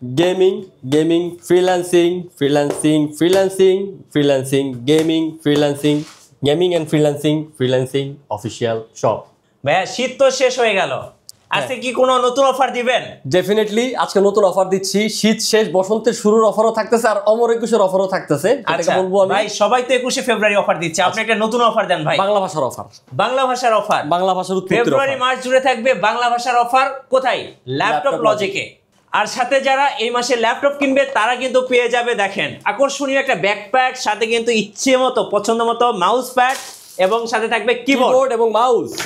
Gaming and freelancing official shop. ভাইয়া শীত তো শেষ হয়ে গেল, আজকে কি কোনো নতুন অফার দিবেন? ডেফিনেটলি আজকে নতুন অফার দিচ্ছি। শীত শেষ, বসন্তের শুরুর অফারও থাকতেছে আর অমর একুশের অফারও থাকতেছে। আচ্ছা বলবো আমি ভাই, সবাই তো 21শে ফেব্রুয়ারি অফার দিচ্ছে, আপনি একটা নতুন অফার দেন ভাই। বাংলা ভাষার অফার, বাংলা ভাষার অফার, বাংলা ভাষার উৎপত্তির অফার। ফেব্রুয়ারি মাস জুড়ে থাকবে বাংলা ভাষার অফার। কোথায়? ল্যাপটপ লজিকে। আর সাথে যারা এই মাসে ল্যাপটপ কিনবে তারা কিন্তু পেয়ে যাবে দেখেন আকর্ষণীয় একটা ব্যাকপ্যাক, সাথে কিন্তু ইচ্ছে মতো পছন্দ মতো মাউস প্যাড এবং সাথে থাকবে কিবোর্ড এবং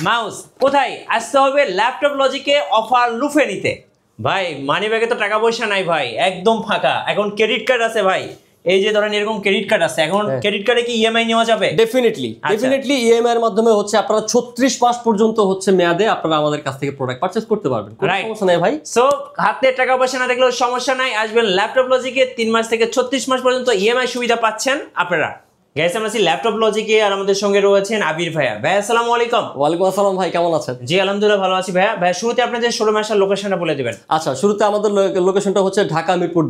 মাউস। কোথায় আসতে হবে? ল্যাপটপ লজিকে অফার লুফে নিতে। ভাই মানি ব্যাগে তো টাকা পয়সা নাই ভাই, একদম ফাঁকা। এখন ক্রেডিট কার্ড আছে ভাই, এই যে ধরেন এরকম ক্রেডিট কার্ড আছে, এখন ক্রেডিট কার্ডে কি ইএমআই নেওয়া যাবে? ডেফিনেটলি ইএমআই এর মাধ্যমে হচ্ছে আপনারা 36 মাস পর্যন্ত হচ্ছে মেয়াদে আপনারা আমাদের কাছ থেকে প্রোডাক্ট পারচেজ করতে পারবেন। কোনো সমস্যা নাই ভাই। সো হাতে টাকা পয়সা না থাকলেও সমস্যা নাই, আসবেন ল্যাপটপ লজিকে। 3 মাস থেকে 36 মাস পর্যন্ত ইএমআই সুবিধা পাচ্ছেন আপনারা। গাইস আমরা আছি ল্যাপটপ লজিকে আর আমাদের সঙ্গে রয়েছেন আবির ভাইয়া। ভাই আসসালামু আলাইকুম। ওয়ালাইকুম আসসালাম ভাই, কেমন আছেন? জি আলহামদুলিল্লাহ ভালো আছি ভাইয়া। ভাই শুরুতে আপনাদের শোরুমে আসার লোকেশনটা বলে দিবেন। আচ্ছা, শুরুতে আমাদের লোকেশনটা হচ্ছে ঢাকা মিরপুর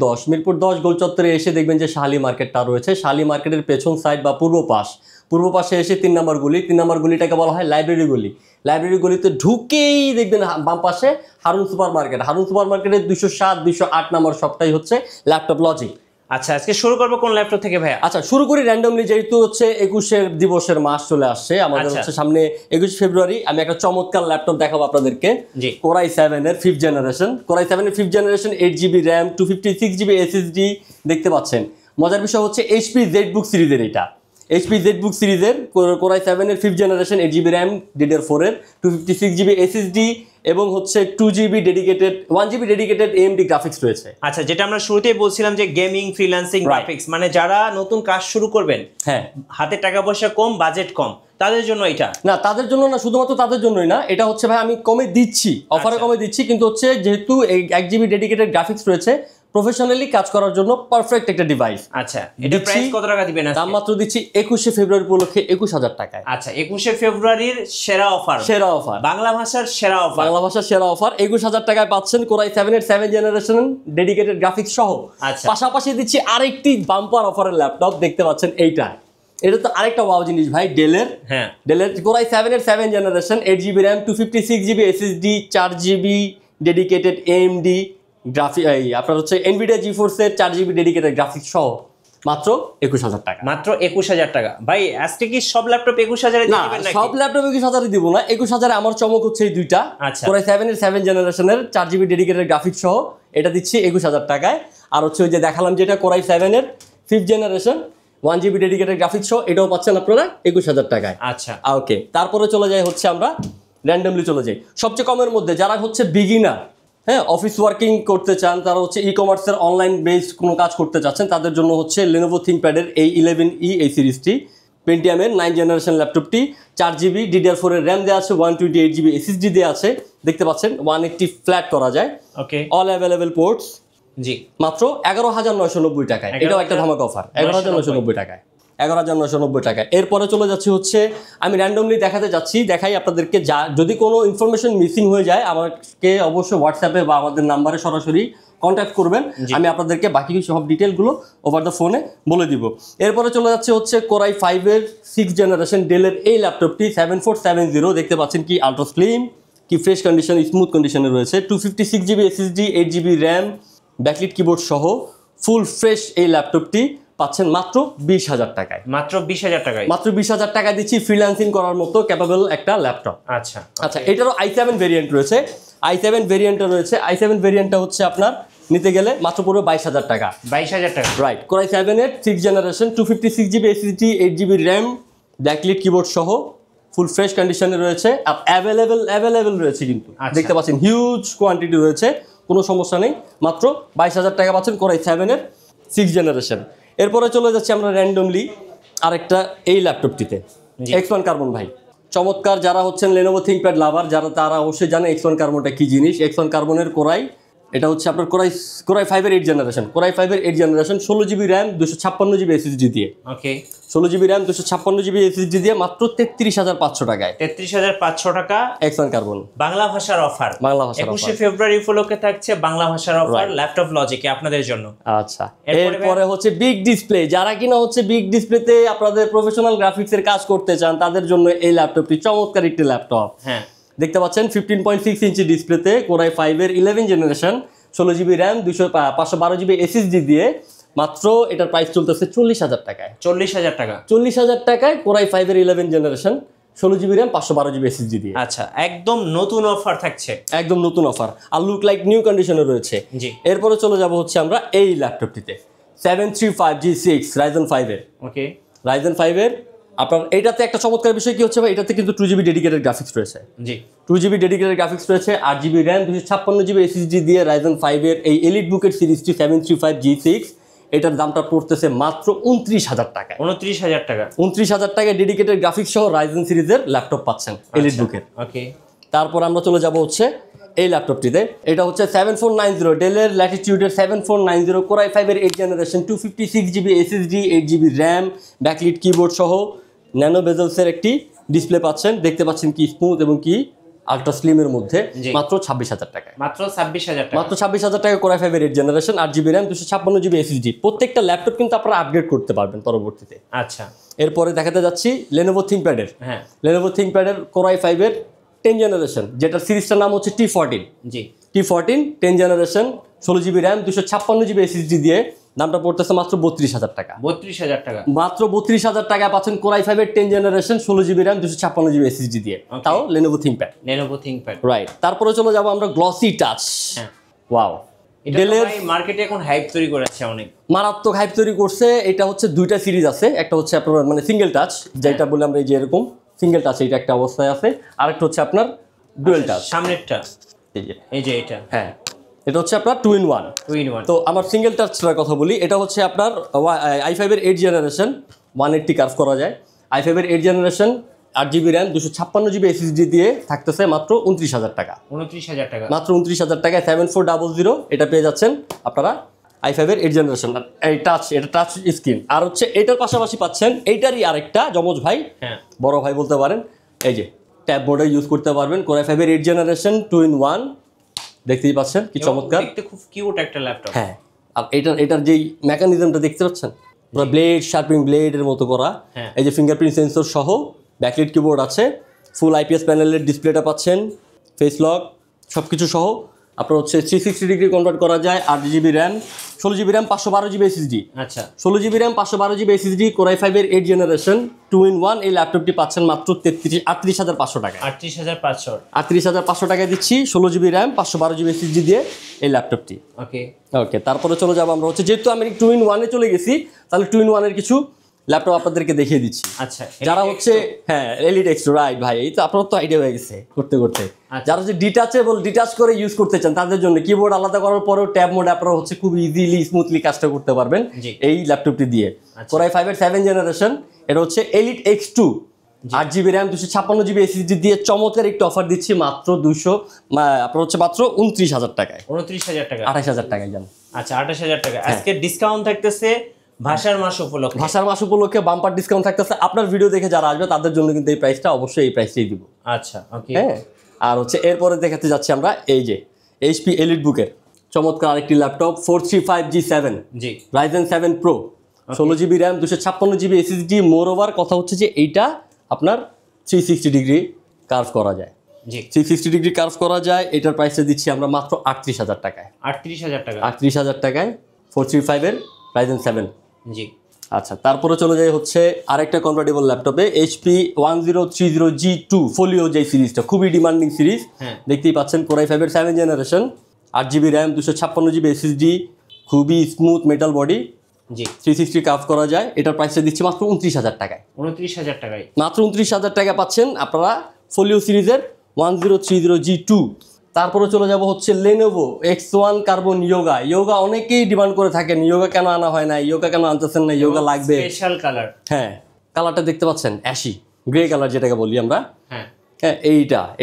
10 গোল চত্বরে এসে দেখবেন যে শাহালি মার্কেটটা রয়েছে। শাহালি মার্কেটের পেছন সাইড বা পূর্ব পাশে এসে 3 নম্বর গলিটাকে বলা হয় লাইব্রেরি গলি। লাইব্রেরি গলিতে ঢুকেই দেখবেন বাম পাশে হারুন সুপার মার্কেটের 207 208 নম্বর সবটাই হচ্ছে ল্যাপটপ লজিক। আচ্ছা আজকে শুরু করবো কোন ল্যাপটপ থেকে ভাইয়া? আচ্ছা শুরু করি র্যান্ডমলি, যেহেতু হচ্ছে 21 দিবসের মাস চলে আসছে আমাদের, হচ্ছে সামনে 21 ফেব্রুয়ারি। আমি একটা চমৎকার ল্যাপটপ দেখাবো আপনাদেরকে। কোরাই 7 এর 5th generation 8GB RAM 256GB SSD দেখতে পাচ্ছেন। মজার বিষয় হচ্ছে HP ZBook সিরিজের, এটা HP ZBook সিরিজের কোরাই 7 এর 5th generation 8GB RAM DDR4 এর 256GB SSD এবং হচ্ছে 1GB ডেডিকেটেড AMD গ্রাফিক্স রয়েছে। আচ্ছা যেটা আমরা শুরুতেই বলছিলাম যে গেমিং ফ্রিল্যান্সিং গ্রাফিক্স, মানে যারা নতুন কাজ শুরু করবেন, হ্যাঁ হাতে টাকা পয়সা কম, বাজেট কম, তাদের জন্য এটা না, তাদের জন্য না, শুধুমাত্র তাদের জন্যই না, এটা হচ্ছে ভাই আমি কমে দিচ্ছি, অফারে কমে দিচ্ছি, কিন্তু হচ্ছে যেহেতু 1GB ডেডিকেটেড গ্রাফিক্স রয়েছে, প্রফেশনালি কাজ করার জন্য পারফেক্ট একটা ডিভাইস। আচ্ছা এটা প্রাইস কত টাকা দিবেন? দাম মাত্র দিচ্ছি 21শে ফেব্রুয়ারি উপলক্ষে 21000 টাকায়। আচ্ছা 21শে ফেব্রুয়ারির সেরা অফার, বাংলা ভাষার সেরা অফার 21000 টাকায় পাচ্ছেন কোরাই 7 এর 7th জেনারেশন ডেডিকেটেড গ্রাফিক্স সহ। পাশাপাশি দিচ্ছি আরেকটি বাম্পার অফারের ল্যাপটপ দেখতে পাচ্ছেন এইটা। এটা তো আরেকটা ওয়াও জিনিস ভাই, ডেলের কোরাই 7 এর 7th generation 8GB RAM 256GB SSD 4GB dedicated AMD graphic, আপনার হচ্ছে NVIDIA GeForce এর 4GB ডেডিকেটেড গ্রাফিক্স সহ মাত্র 21000 টাকা। মাত্র 21000 টাকা। ভাই আজকে কি সব ল্যাপটপ 21000 এ দিবেন নাকি? সব ল্যাপটপ 21000 এ দিব না, 21000 এ আমার চমক হচ্ছে এই দুইটা। কোরাই 7 এর 7th জেনারেশনের 4GB ডেডিকেটেড গ্রাফিক্স সহ এটা দিচ্ছি 21000 টাকায়। আর হচ্ছে ওই যে দেখালাম যেটা কোরাই 7 এর 5th generation 1GB dedicated graphics সহ, এটাও পাচ্ছেন আপনারা 21000 টাকায়। আচ্ছা ওকে, তারপরে চলে যাই হচ্ছে আমরা র্যান্ডমলি চলে যাই সবচেয়ে কমের মধ্যে, যারা হচ্ছে বিগিনার, হ্যাঁ অফিস ওয়ার্কিং করতে চান, তারা হচ্ছে ই-কমার্সের অনলাইন বেসড কোনো কাজ করতে চাচ্ছেন, তাদের জন্য হচ্ছে Lenovo ThinkPad এর এই 11E এই সিরিজটি, পেন্টিয়ামের 9th জেনারেশন ল্যাপটপটি, 4GB DDR4 এর র্যাম দেওয়া আছে, 128GB SSD দেওয়া আছে, দেখতে পাচ্ছেন 180 ফ্ল্যাট করা যায়। ওকে, অল অ্যাভেলেবল পোর্টস। জি মাত্র 11990 টাকায়, এটাও একটা ধামাকা অফার। 11990 টাকায়, 11990 টাকায়। এরপরে চলে যাচ্ছে হচ্ছে আমি র্যান্ডমলি দেখাই আপনাদেরকে। যদি কোনো ইনফরমেশন মিসিং হয়ে যায় আমাকে অবশ্যই হোয়াটসঅ্যাপে বা আমাদের নাম্বারে সরাসরি কন্ট্যাক্ট করবেন, আমি আপনাদেরকে বাকি সব ডিটেলগুলো ওভার দ্য ফোনে বলে দিব। এরপরে চলে যাচ্ছে হচ্ছে কোরাই 5 এর 6th জেনারেশন ডেলের এই ল্যাপটপটি 7470 দেখতে পাচ্ছেন, কি আলট্রা স্লিম, কি ফ্রেশ কন্ডিশন, স্মুথ কন্ডিশনে রয়েছে, 256GB SSD 8GB RAM backlit keyboard সহ ফুল ফ্রেশ এই ল্যাপটপটি পাচ্ছেন মাত্র 20000 টাকায়। মাত্র 20000 টাকায়, মাত্র 20000 টাকা দিচ্ছি ফ্রিল্যান্সিং করার মতো ক্যাপাবল একটা ল্যাপটপ। আচ্ছা এটারও i7 ভেরিয়েন্ট রয়েছে, i7 ভেরিয়েন্টটা হচ্ছে আপনার নিতে গেলে মাত্র পড়বে 22000 টাকা। 22000 টাকা, রাইট। কোরাই 7 এর 6th generation 256GB SSD 8GB RAM backlit keyboard সহ ফুল ফ্রেশ কন্ডিশনে রয়েছে, অ্যাভেলেবেল রয়েছে, কিন্তু দেখতে পাচ্ছেন হিউজ কোয়ান্টিটি রয়েছে, কোনো সমস্যা নেই। মাত্র 22000 টাকা পাচ্ছেন কোরাই 7 এর 6th জেনারেশন। এরপরে চলে যাচ্ছি আমরা র্যান্ডমলি আরেকটা এই ল্যাপটপটিতে, X1 কার্বন ভাই, চমৎকার। যারা হচ্ছেন Lenovo ThinkPad লাভার, তারা অবশ্যই জানে X1 কার্বনটা কি জিনিস। X1 কার্বনের কোরাই এটা হচ্ছে আপনার কোরাই 5 এর 8 জেনারেশন, কোরাই 5 এর 8 generation, 16 GB RAM 256 GB SSD দিয়ে। ওকে, 16 জিবি র্যাম 256 জিবি এসএসডি দিয়ে মাত্র 33,500 টাকায়। 33,500 টাকা এক্সন কার্বন বাংলা ভাষার অফার। বাংলা ভাষার 21 ফেব্রুয়ারি উপলক্ষে থাকছে বাংলা ভাষার অফার ল্যাপটপ লজিকে আপনাদের জন্য। আচ্ছা, এরপরে হচ্ছে বিগ ডিসপ্লে। যারা কিনা হচ্ছে বিগ ডিসপ্লেতে আপনাদের প্রফেশনাল গ্রাফিক্সের কাজ করতে চান তাদের জন্য এই ল্যাপটপটি চমৎকার একটি ল্যাপটপ। হ্যাঁ, দেখতে পাচ্ছেন 15.6 ইঞ্চি ডিসপ্লেতে কোরাই 5 এর 11 generation, 16 GB RAM 512 GB SSD দিয়ে মাত্র এটার প্রাইস চলতেছে 40,000 টাকায়। 40,000 টাকা, 40,000 টাকায় কোরাই 5 এর 11 generation, 16 GB RAM 512 GB SSD দিয়ে। আচ্ছা, একদম নতুন অফার থাকছে, একদম নতুন অফার, আর লুক লাইক নিউ কন্ডিশনে রয়েছে। জি, এরপরে চলে যাব হচ্ছে আমরা এই ল্যাপটপটিতে 735G6 Ryzen 5 এর। ওকে, Ryzen 5 এর আপনার এইটাতে একটা চমৎকার বিষয় কি হচ্ছে ভাই, এটাতে কিন্তু 2GB ডেডিকেটেড গ্রাফিক্স রয়েছে। জি, 2GB ডেডিকেটেড গ্রাফিক্স রয়েছে, 8GB র্যাম 256 জিবি এসএসডি দিয়ে Ryzen 5 এর এই এলিট বুকের সিরিজটি 735G6, এটার দামটা পড়তেছে মাত্র 29,000 টাকা। 29,000 টাকা, 29,000 টাকায় ডেডিকেটেড গ্রাফিক্স সহ Ryzen সিরিজের ল্যাপটপ পাচ্ছেন এলিট বুকের। ওকে, তারপর আমরা চলে যাব হচ্ছে এই ল্যাপটপটিতে। এটা হচ্ছে 7490 ডেলের ল্যাটিটিউডের 7490 কোরাই 5 এর 8 generation, 256 GB SSD, 8 GB RAM, backlit keyboard সহ ন্যানো বেজেলসের একটি ডিসপ্লে পাচ্ছেন। দেখতে পাচ্ছেন কি স্মুথ এবং কি আলট্রা স্লিমের মধ্যে, মাত্র 26,000 টাকায়। মাত্র 26,000 টাকা, মাত্র 26,000 টাকা কোরাই 5 এর 8 generation, 8 GB RAM 256 GB SSD. প্রত্যেকটা ল্যাপটপ কিন্তু আপনারা আপগ্রেড করতে পারবেন পরবর্তীতে। আচ্ছা, এরপরে দেখাতে যাচ্ছি লেনোভো থিংকপ্যাডের। হ্যাঁ, লেনোভো থিংকপ্যাডের কোরাই 5 এর 10 জেনারেশন, যেটার সিরিজটার নাম হচ্ছে T14। জি, T14 10 generation, 16 GB RAM 256 GB SSD দিয়ে দামটা পড়তেছে মাত্র 32,000 টাকা। 32,000 টাকা, মাত্র 32,000 টাকায় পাচ্ছেন কোরাই 5 এর 10 generation, 16 GB RAM 256 GB SSD দিয়ে, তাও Lenovo ThinkPad. Lenovo ThinkPad, right. তারপরে চলে যাব আমরা গ্লসি টাচ। হ্যাঁ, ওয়াও, ডেলের মার্কেটে এখন হাইপ তৈরি করেছে, অনেক মারাত্মক হাইপ তৈরি করছে। এটা হচ্ছে দুইটা সিরিজ আছে, একটা হচ্ছে আপনার মানে সিঙ্গেল টাচ, যেটা বলে আমরা এই যে এরকম সিঙ্গেল টাচ, এটা একটা অবস্থায় আছে, আরেকটা হচ্ছে আপনার ডুয়েল টাচ। সামনেরটা এই যে এটা, হ্যাঁ, এটা হচ্ছে আপনার 2 in 1। তো আমার সিঙ্গেল টাচটার কথা বলি, এটা হচ্ছে আপনার i5 এর 8 জেনারেশন, 180 কার্ভ করা যায়। i5 এর 8 generation, 8 GB RAM 256 GB SSD দিয়ে থাকতেছে মাত্র 29,000 টাকা। 29,000 টাকা, মাত্র 29,000 টাকায় 7400 এটা পেয়ে যাচ্ছেন আপনারা i5 এর 8 জেনারেশন। এই টাচ, এটা টাচ স্ক্রিন। আর হচ্ছে এটার পাশাপাশি পাচ্ছেন এইটারই আরেকটা যমজ ভাই, হ্যাঁ, বড় ভাই বলতে পারেন, এই যে ট্যাব বোর্ডে ইউজ করতে পারবেন কোরাই 5 এর 8 জেনারেশন 2 in 1। দেখতেই পাচ্ছেন কি চমৎকার, দেখতে খুব কিউট একটা ল্যাপটপ। হ্যাঁ, আর এটার যেই মেকানিজমটা দেখতে পাচ্ছেন, পুরো ব্লেড শার্পিং ব্লেডের মতো করা। এই যে ফিঙ্গারপ্রিন্ট সেন্সর সহ ব্যাকলাইট কিবোর্ড আছে, ফুল আইপিএস প্যানেলের ডিসপ্লেটা পাচ্ছেন, ফেস লক সব কিছু সহ। আপনার হচ্ছে 360 ডিগ্রি কনভার্ট করা যায়, 8 GB RAM, 16 GB RAM 512 GB SSD. আচ্ছা, 16 GB RAM 512 GB SSD core i 5 এর 8 জেনারেশন 2 in 1। এই ল্যাপটপটি পাচ্ছেন মাত্র 38,500 টাকায়। 38,500, 38,500 টাকায় দিচ্ছি 16 জিবি র্যাম 512 জিবি এসএসডি দিয়ে এই ল্যাপটপটি। ওকে, ওকে, তারপরে চলে যাবো আমরা হচ্ছে, যেহেতু আমি 2 in 1 চলে গেছি, তাহলে 2 in 1 এর কিছু ল্যাপটপ আপনাদেরকে দেখিয়ে দিচ্ছি। আচ্ছা, যারা হচ্ছে হ্যাঁ এলিট এক্স রাইট ভাই, এই তো আপনার তো আইডিয়া হয়ে গেছে করতে করতে। যারা হচ্ছে ডিটাচেবল, ডিটাচ করে ইউজ করতে চান তাদের জন্য, কিবোর্ড আলাদা করার পরেও ট্যাব মোডে আপনারা হচ্ছে খুব ইজিলি স্মুথলি কাজটা করতে পারবেন এই ল্যাপটপটি দিয়ে। কোরাই 5 এর 7 জেনারেশন, এটা হচ্ছে elite X2, 8 GB RAM 256 GB SSD দিয়ে চমৎকার একটু অফার দিচ্ছি মাত্র আপনার হচ্ছে মাত্র 29,000 টাকায়। 29,000 টাকা, 28,000 টাকায় যান। আচ্ছা, 28,000 টাকা। আজকে ডিসকাউন্ট থাকতেছে ভাষার মাস উপলক্ষে। ভাষার মাস উপলক্ষে বাম্পার ডিসকাউন্ট থাকতেছে। আপনার ভিডিও দেখে যারা আসবে তাদের জন্য কিন্তু এই প্রাইসটা অবশ্যই এই প্রাইসটাই দিব। আচ্ছা, ওকে। হ্যাঁ, আর হচ্ছে এরপরে দেখাতে যাচ্ছি আমরা এই যে HP এলিট বুকের চমৎকার আরেকটি ল্যাপটপ 435G7, জি, Ryzen 7 Pro, 16 GB RAM 256 GB SSD. মোর ওভার কথা হচ্ছে যে এইটা আপনার 360 ডিগ্রি কার্ভ করা যায়। জি, 360 ডিগ্রি কার্ভ করা যায়। এটার প্রাইসটা দিচ্ছি আমরা মাত্র 38,000 টাকায়। 38,000 টাকা, 38,000 টাকায় 435 এর Ryzen 7। জি, আচ্ছা, তারপরে চলে যায় হচ্ছে আরেকটা কনভার্টেবল ল্যাপটপে HP 1030G2 ফোলিও, যে সিরিজটা খুবই ডিমান্ডিং সিরিজ। দেখতেই পাচ্ছেন কোরাই 5 এর 7 generation, 8 GB RAM 256 GB SSD, খুবই স্মুথ মেটাল বডি, জি, 360 কার্ভ করা যায়। এটার প্রাইসটা দিচ্ছি মাত্র 29,000 টাকায়। 29,000 টাকায়, মাত্র 29,000 টাকা পাচ্ছেন আপনারা ফোলিও সিরিজের 1030G2। তারপরে চলে যাব হচ্ছে Lenovo X1 কার্বন ইয়োগা অনেকেই ডিমান্ড করে থাকেন, ইয়োগা কেন আনা হয় না, ইয়োগা কেন আনতেছেন না, ইয়োগা লাগবে। স্পেশাল কালার, হ্যাঁ, কালারটা দেখতে পাচ্ছেন অ্যাশি গ্রে কালার যেটাকে বলি আমরা। হ্যাঁ, হ্যাঁ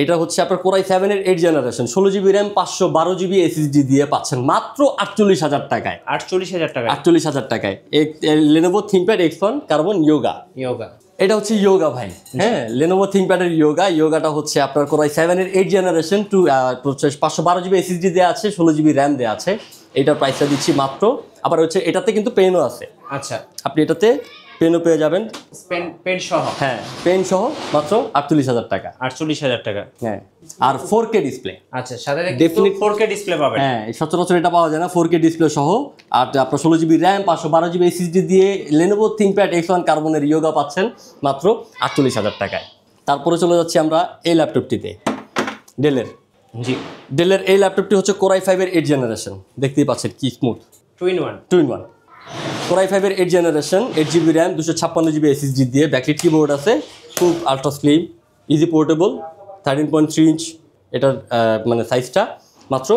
এটা হচ্ছে আপনার কোরাই 7 এর 8 generation 16GB RAM 512GB SSD দিয়ে পাচ্ছেন মাত্র 48,000 টাকায়। 48,000 টাকায় Lenovo ThinkPad X1 Carbon Yoga। এটা হচ্ছে ইয়োগা ভাই, হ্যাঁ Lenovo ThinkPad এর ইয়োগাটা হচ্ছে আপনার কোরাই 7 এর 8 জেনারেশন 512GB SSD দেওয়া আছে, 16GB RAM দেওয়া আছে। এটার প্রাইসটা দিচ্ছি মাত্র, আবার হচ্ছে এটাতে কিন্তু পেনও আছে। আচ্ছা, আপনি এটাতে পেনও পেয়ে যাবেন, পেন সহ। হ্যাঁ পেন সহ মাত্র 48,000 টাকা। 48,000 টাকা, হ্যাঁ। আর 4K ডিসপ্লে। আচ্ছা, সাথে ডেফিনিট 4K ডিসপ্লে পাবেন। হ্যাঁ, সচরাচর এটা পাওয়া যায় না 4K ডিসপ্লে সহ। আর আপনার 16GB RAM 512GB SSD দিয়ে Lenovo ThinkPad X1 Carbon এর ইয়োগা পাচ্ছেন মাত্র 48,000 টাকায়। তারপরে চলে যাচ্ছি আমরা এই ল্যাপটপটিতে, ডেলের এই ল্যাপটপটি হচ্ছে কোরাই 5 এর 8 জেনারেশন। দেখতেই পাচ্ছেন কি স্মুথ, 2-in-1 কোরাই 5 এর 8 generation 8GB RAM 256GB SSD দিয়ে ব্যাকলিট কিবোর্ড আছে, খুব ultra slim, easy portable, 13.3 inch এটার মানে সাইজটা, মাত্র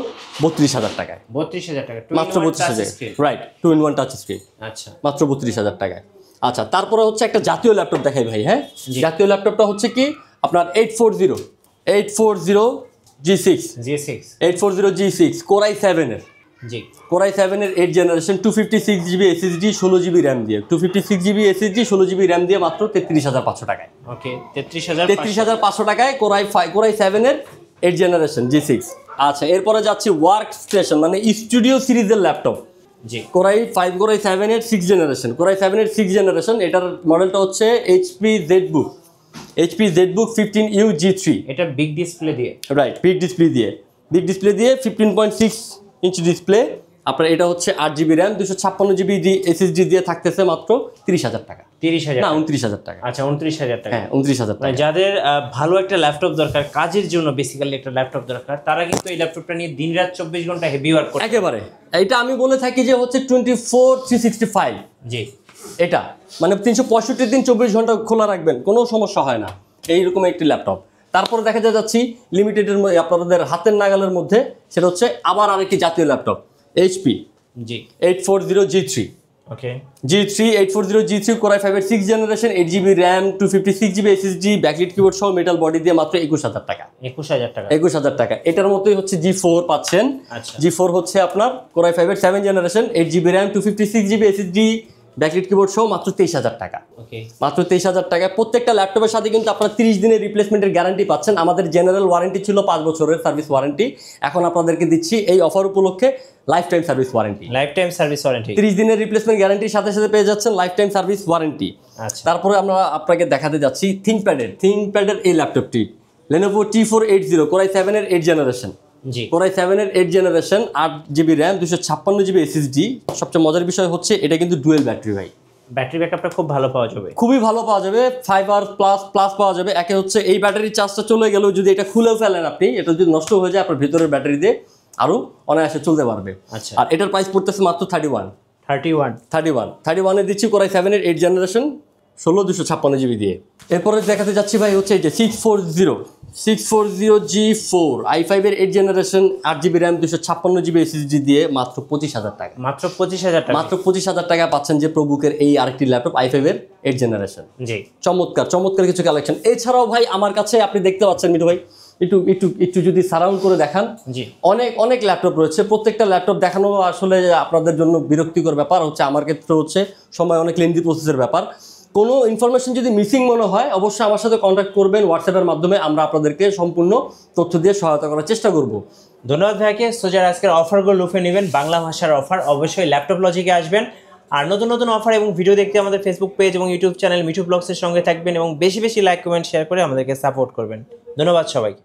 32,000 টাকায়। 32,000 টাকা, মাত্র 32,000, রাইট, 2-in-1 টাচ স্ক্রিন। আচ্ছা, মাত্র 32,000 টাকায়। আচ্ছা, তারপরে হচ্ছে একটা জাতীয় ল্যাপটপ দেখাই ভাই। হ্যাঁ, জাতীয় ল্যাপটপটা হচ্ছে কি আপনার 840G6 কোরাই 7 এর, কোরাই 7 এর 8 generation 256GB SSD 16GB RAM দিয়ে, 256GB SSD 16GB RAM দিয়ে মাত্র 33,500 টাকায়। ওকে, 33,500 টাকায় কোরাই 7 এর 8 জেনারেশন G6। আচ্ছা, এরপরে যাচ্ছি ওয়ার্ক স্টেশন মানে স্টুডিও সিরিজের ল্যাপটপ। কোরাই 7 এর 6 জেনারেশন, কোরাই 7 এর 6 জেনারেশন। এটার মডেলটা হচ্ছে HP ZBook 15U G3। এটা বিগ ডিসপ্লে দিয়ে, রাইট, বিগ ডিসপ্লে দিয়ে 15.6 ইঞ্চ ডিসপ্লে। আপনার এটা হচ্ছে 8GB RAM 256GB SSD দিয়ে থাকতেছে মাত্র 30,000 টাকা। 30,000 না 29,000 টাকা। আচ্ছা, 29,000 টাকা। হ্যাঁ, 29,000 টাকা। যাদের ভালো একটা ল্যাপটপ দরকার, কাজের জন্য বেসিক্যালি একটা ল্যাপটপ দরকার, তারা কিন্তু এই ল্যাপটপটা নিয়ে দিনরাত 24 ঘন্টা হেভি ওয়ার্ক করে একেবারে। এটা আমি বলে থাকি যে হচ্ছে 24/365। এটা মানে 365 দিন 24 ঘন্টা খোলা রাখবেন, কোনো সমস্যা হয় না, এইরকম একটি ল্যাপটপ। তারপরে দেখা যাচ্ছি লিমিটেডের মধ্যে আপনাদের হাতের নাগালের মধ্যে, সেটা হচ্ছে আবার আরেকটি জাতীয় laptop HP 840G3। G3 840G3 core i 5 এর 6 generation 8GB RAM 256GB SSD backlit keyboard সহ মেটাল বডি দিয়ে মাত্র 21,000 টাকা। 21,000 টাকা। এটার মতোই হচ্ছে G4 পাচ্ছেন। G4 হচ্ছে আপনার কোরাই 5 এর 7 generation 8GB RAM 256GB SSD backlit keyboard সহ মাত্র 23,000 টাকা। মাত্র 23,000 টাকা। প্রত্যেকটা ল্যাপটপের সাথে কিন্তু আপনারা 30 দিনের রিপ্লেসমেন্টের গ্যারান্টি পাচ্ছেন। আমাদের জেনারেল ওয়ারেন্টি ছিল 5 বছরের সার্ভিস ওয়ারেন্টি, এখন আপনাদেরকে দিচ্ছি এই অফার উপলক্ষে লাইফ টাইম সার্ভিস ওয়ারেন্টি। 30 দিনের রিপ্লেসমেন্ট গ্যারান্টির সাথে সাথে পেয়ে যাচ্ছেন লাইফ টাইম সার্ভিস ওয়ারেন্টি। তারপরে আমরা আপনাকে দেখাতে যাচ্ছি থিংকপ্যাডের এই ল্যাপটপটি Lenovo T480 কোরাই 7 এর 8 জেনারেশন। কোরাই 7 এর 8 generation 8GB RAM 256GB SSD। সবচেয়ে মজার বিষয় হচ্ছে এটা কিন্তু ডুয়েল ব্যাটারি ভাই, ব্যাটারি ব্যাকআপটা খুব ভালো পাওয়া যাবে, খুবই ভালো পাওয়া যাবে, 5 আওয়ার প্লাস পাওয়া যাবে। একে হচ্ছে এই ব্যাটারির চার্জটা চলে গেলেও যদি এটা খুলেও ফেলেন আপনি, এটা যদি নষ্ট হয়ে যায় আপনার ভিতরের ব্যাটারি দিয়ে আরো অনায়াসে চলতে পারবে। আচ্ছা, আর এটার প্রাইস পড়তেছে মাত্র 31 এ দিচ্ছি কোরাই 7 এর 8 জেনারেশন 256GB দিয়ে। এরপরে দেখাতে যাচ্ছি ভাই হচ্ছে এই যে 640G4 i5 এর 8 generation 8GB RAM 256GB SSD দিয়ে মাত্র 25,000 টাকা। মাত্র 25,000 টাকা পাচ্ছেন যে প্রবুকের এই আরেকটি ল্যাপটপ i5 এর 8 জেনারেশন। চমৎকার কিছু কালেকশন। এছাড়াও ভাই আমার কাছে আপনি দেখতে পাচ্ছেন মিঠু ভাই, একটু যদি সারাউন্ড করে দেখান, অনেক ল্যাপটপ রয়েছে। প্রত্যেকটা ল্যাপটপ দেখানো আসলে আপনাদের জন্য বিরক্তিকর ব্যাপার হচ্ছে, আমার ক্ষেত্রে হচ্ছে সময় অনেক লেন্দি প্রসেসের ব্যাপার। কোনো ইনফরমেশন যদি মিসিং মনে হয় অবশ্যই আমার সাথে কন্ট্যাক্ট করবেন হোয়াটসঅ্যাপের মাধ্যমে, আমরা আপনাদেরকে সম্পূর্ণ তথ্য দিয়ে সহায়তা করার চেষ্টা করব। ধন্যবাদ ভাইকে। সোজার আজকের অফারগুলো লুফে নেবেন, বাংলা ভাষার অফার, অবশ্যই ল্যাপটপ লজিকে আসবেন। আর নতুন অফার এবং ভিডিও দেখতে আমাদের ফেসবুক পেজ এবং ইউটিউব চ্যানেল মিঠু ব্লগসের সঙ্গে থাকবেন এবং বেশি লাইক কমেন্ট শেয়ার করে আমাদেরকে সাপোর্ট করবেন। ধন্যবাদ সবাইকে।